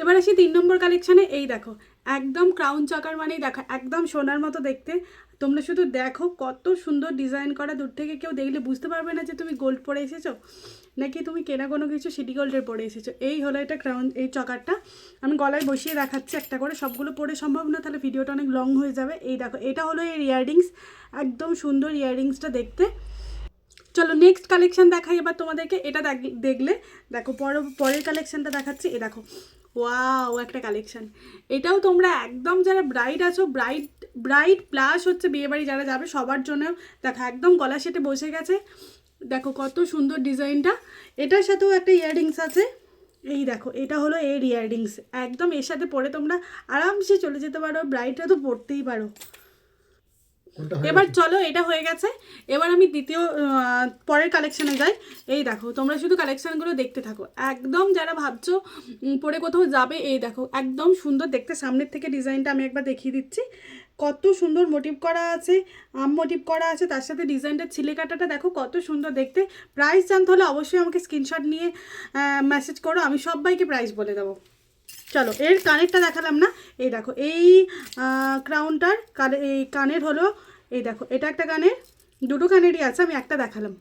এবার আসি 3 নম্বর কালেকশানে। এই দেখো একদম ক্রাউন চকার মানেই দেখো একদম সোনার মতো দেখতে। তোমরা শুধু দেখো কত সুন্দর ডিজাইন করা, দূর থেকে কেউ দেখলে বুঝতে পারবে না যে তুমি গোল্ড পরে এসেছো নাকি তুমি কেনা কোনো কিছু সিটি গোল্ডের পরে এসেছো। এই হলো এটা ক্রাউন, এই চকারটা আমি গলায় বসিয়ে দেখাচ্ছি একটা করে, সবগুলো পরে সম্ভব না, তাহলে ভিডিওটা অনেক লং হয়ে যাবে। এই দেখো এটা হলো এর ইয়াররিংস, একদম সুন্দর ইয়াররিংসটা দেখতে। চলো নেক্সট কালেকশান দেখাই এবার তোমাদেরকে। এটা দেখলে দেখো পরের কালেকশানটা দেখাচ্ছি। এ দেখো ওয়াও একটা কালেকশান, এটাও তোমরা একদম যারা ব্রাইড আছো, ব্রাইড প্লাস হচ্ছে বিয়েবাড়ি যারা যাবে সবার জন্য দেখো একদম গলা সেটে বসে গেছে। দেখো কত সুন্দর ডিজাইনটা, এটার সাথেও একটা ইয়াররিংস আছে। এই দেখো এটা হলো এর ইয়াররিংস, একদম এর সাথে পরে তোমরা আরামসে চলে যেতে পারো, ব্রাইডরা তো পরতেই পারো। এবার চলো এটা হয়ে গেছে, এবার আমি দ্বিতীয় পরের কালেকশানে যাই। এই দেখো তোমরা শুধু কালেকশানগুলো দেখতে থাকো, একদম যারা ভাবছো পরে কোথাও যাবে, এই দেখো একদম সুন্দর দেখতে। সামনের থেকে ডিজাইনটা আমি একবার দেখিয়ে দিচ্ছি, কত সুন্দর মোটিভ করা আছে, মোটিভ করা আছে, তার সাথে ডিজাইনটার ছিলে কাটাটা দেখো কত সুন্দর দেখতে। প্রাইস জানতে হলে অবশ্যই আমাকে স্ক্রিনশট নিয়ে মেসেজ করো, আমি সবাইকে প্রাইস বলে দেবো। চলো এর কানেরটা দেখালাম না, এই দেখো এই ক্রাউনটার এই কানের হলো, এই দেখো এটা একটা কানের, দুটো কানেরই আছে, আমি একটা দেখালাম।